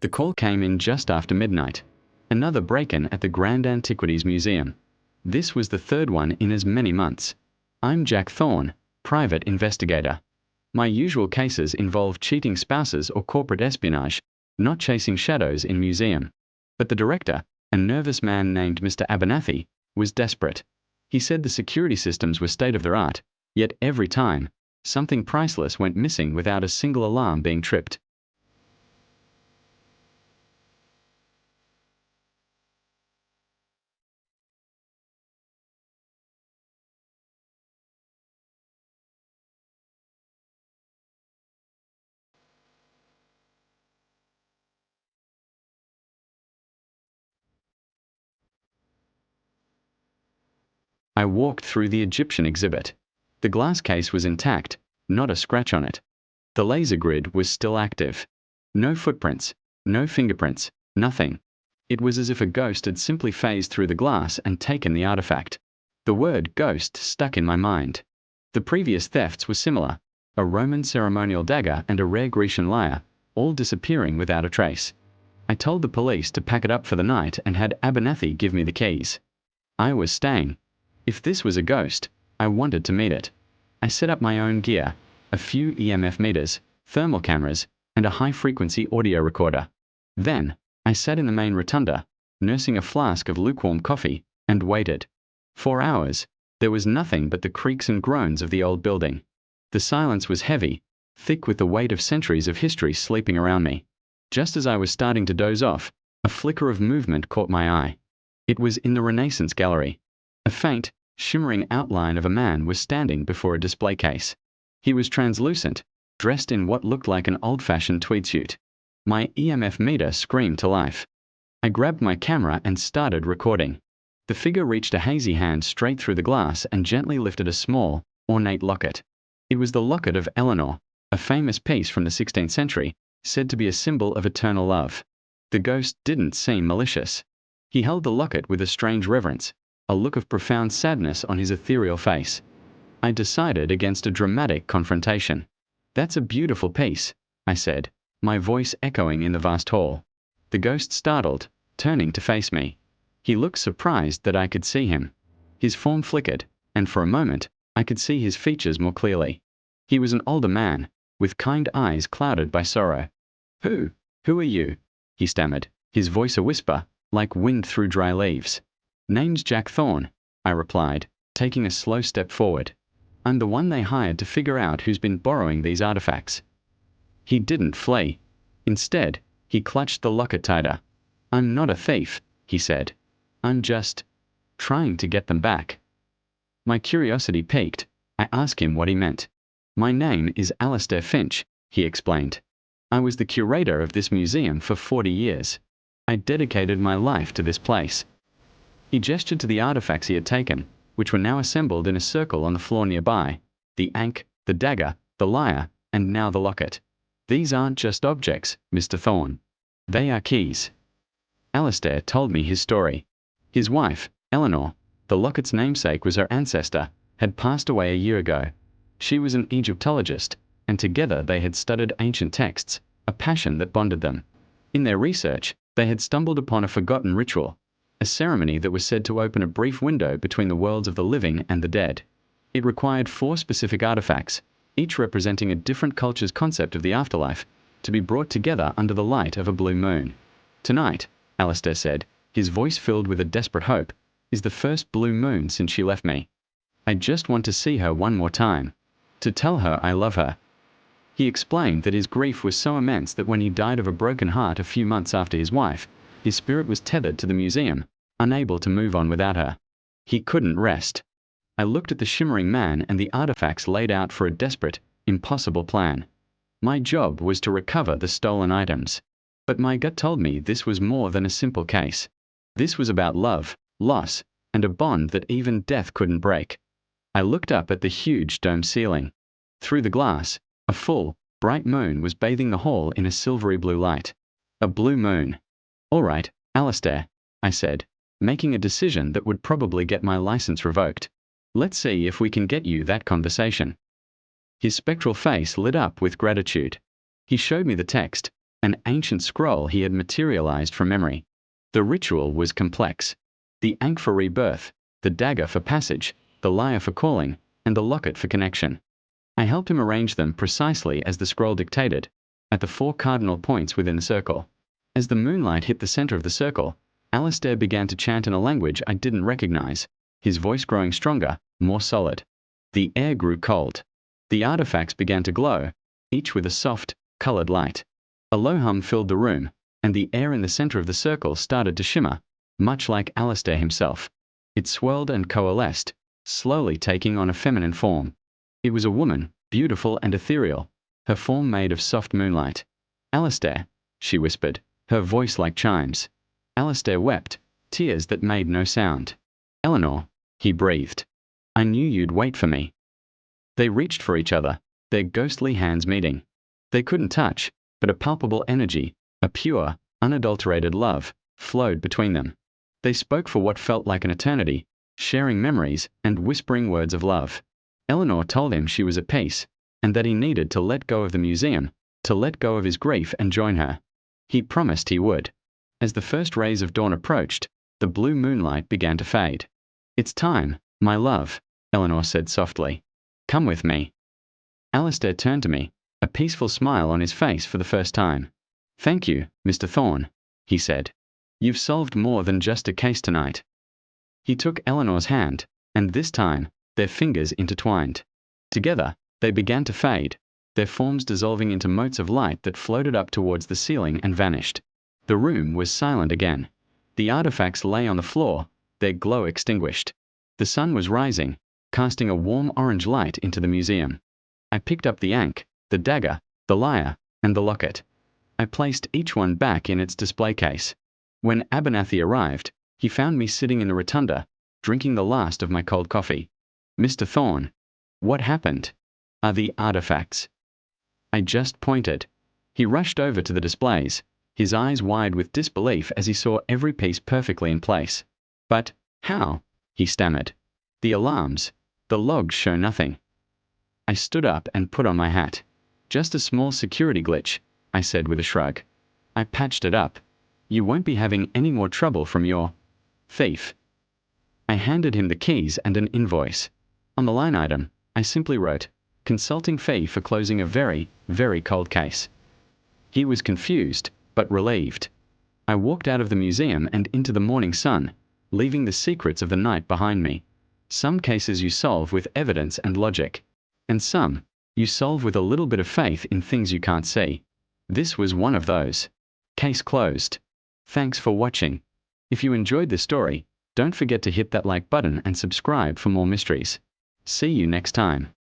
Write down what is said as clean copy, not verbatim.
The call came in just after midnight. Another break-in at the Grand Antiquities Museum. This was the third one in as many months. I'm Jack Thorne, private investigator. My usual cases involve cheating spouses or corporate espionage, not chasing shadows in museum. But the director, a nervous man named Mr. Abernathy, was desperate. He said the security systems were state-of-the-art, yet every time, something priceless went missing without a single alarm being tripped. I walked through the Egyptian exhibit. The glass case was intact, not a scratch on it. The laser grid was still active. No footprints, no fingerprints, nothing. It was as if a ghost had simply phased through the glass and taken the artifact. The word ghost stuck in my mind. The previous thefts were similar: a Roman ceremonial dagger and a rare Grecian lyre, all disappearing without a trace. I told the police to pack it up for the night and had Abernathy give me the keys. I was staying. If this was a ghost, I wanted to meet it. I set up my own gear, a few EMF meters, thermal cameras, and a high-frequency audio recorder. Then, I sat in the main rotunda, nursing a flask of lukewarm coffee, and waited. 4 hours, there was nothing but the creaks and groans of the old building. The silence was heavy, thick with the weight of centuries of history sleeping around me. Just as I was starting to doze off, a flicker of movement caught my eye. It was in the Renaissance gallery. A faint, shimmering outline of a man was standing before a display case. He was translucent, dressed in what looked like an old-fashioned tweed suit. My EMF meter screamed to life. I grabbed my camera and started recording. The figure reached a hazy hand straight through the glass and gently lifted a small, ornate locket. It was the locket of Eleanor, a famous piece from the 16th century, said to be a symbol of eternal love. The ghost didn't seem malicious. He held the locket with a strange reverence, a look of profound sadness on his ethereal face. I decided against a dramatic confrontation. "That's a beautiful piece," I said, my voice echoing in the vast hall. The ghost startled, turning to face me. He looked surprised that I could see him. His form flickered, and for a moment, I could see his features more clearly. He was an older man, with kind eyes clouded by sorrow. Who are you?" he stammered, his voice a whisper, like wind through dry leaves. "Name's Jack Thorne," I replied, taking a slow step forward. "I'm the one they hired to figure out who's been borrowing these artifacts." He didn't flee. Instead, he clutched the locket tighter. "I'm not a thief," he said. "I'm just trying to get them back." My curiosity piqued. I asked him what he meant. "My name is Alistair Finch," he explained. "I was the curator of this museum for 40 years. I dedicated my life to this place." He gestured to the artifacts he had taken, which were now assembled in a circle on the floor nearby: the ankh, the dagger, the lyre, and now the locket. "These aren't just objects, Mr. Thorne. They are keys." Alistair told me his story. His wife, Eleanor, the locket's namesake was her ancestor, had passed away a year ago. She was an Egyptologist, and together they had studied ancient texts, a passion that bonded them. In their research, they had stumbled upon a forgotten ritual, a ceremony that was said to open a brief window between the worlds of the living and the dead. It required 4 specific artifacts, each representing a different culture's concept of the afterlife, to be brought together under the light of a blue moon. "Tonight," Alistair said, his voice filled with a desperate hope, "is the first blue moon since she left me. I just want to see her one more time, to tell her I love her." He explained that his grief was so immense that when he died of a broken heart a few months after his wife, his spirit was tethered to the museum, unable to move on without her. He couldn't rest. I looked at the shimmering man and the artifacts laid out for a desperate, impossible plan. My job was to recover the stolen items. But my gut told me this was more than a simple case. This was about love, loss, and a bond that even death couldn't break. I looked up at the huge dome ceiling. Through the glass, a full, bright moon was bathing the hall in a silvery blue light. A blue moon. "All right, Alistair," I said, making a decision that would probably get my license revoked. "Let's see if we can get you that conversation." His spectral face lit up with gratitude. He showed me the text, an ancient scroll he had materialized from memory. The ritual was complex. The ankh for rebirth, the dagger for passage, the lyre for calling, and the locket for connection. I helped him arrange them precisely as the scroll dictated, at the 4 cardinal points within the circle. As the moonlight hit the center of the circle, Alistair began to chant in a language I didn't recognize, his voice growing stronger, more solid. The air grew cold. The artifacts began to glow, each with a soft, colored light. A low hum filled the room, and the air in the center of the circle started to shimmer, much like Alistair himself. It swirled and coalesced, slowly taking on a feminine form. It was a woman, beautiful and ethereal, her form made of soft moonlight. "Alistair," she whispered, her voice like chimes. Alistair wept, tears that made no sound. "Eleanor," he breathed. "I knew you'd wait for me." They reached for each other, their ghostly hands meeting. They couldn't touch, but a palpable energy, a pure, unadulterated love, flowed between them. They spoke for what felt like an eternity, sharing memories and whispering words of love. Eleanor told him she was at peace, and that he needed to let go of the museum, to let go of his grief and join her. He promised he would. As the first rays of dawn approached, the blue moonlight began to fade. "It's time, my love," Eleanor said softly. "Come with me." Alistair turned to me, a peaceful smile on his face for the first time. "Thank you, Mr. Thorne," he said. "You've solved more than just a case tonight." He took Eleanor's hand, and this time, their fingers intertwined. Together, they began to fade, their forms dissolving into motes of light that floated up towards the ceiling and vanished. The room was silent again. The artifacts lay on the floor, their glow extinguished. The sun was rising, casting a warm orange light into the museum. I picked up the ankh, the dagger, the lyre, and the locket. I placed each one back in its display case. When Abernathy arrived, he found me sitting in the rotunda, drinking the last of my cold coffee. "Mr. Thorne, what happened? Are the artifacts?" I just pointed. He rushed over to the displays, his eyes wide with disbelief as he saw every piece perfectly in place. "But how?" he stammered. "The alarms, the logs show nothing." I stood up and put on my hat. "Just a small security glitch," I said with a shrug. "I patched it up. You won't be having any more trouble from your thief." I handed him the keys and an invoice. On the line item, I simply wrote, "Consulting fee for closing a very, very cold case." He was confused, but relieved. I walked out of the museum and into the morning sun, leaving the secrets of the night behind me. Some cases you solve with evidence and logic, and some you solve with a little bit of faith in things you can't see. This was one of those. Case closed. Thanks for watching. If you enjoyed this story, don't forget to hit that like button and subscribe for more mysteries. See you next time.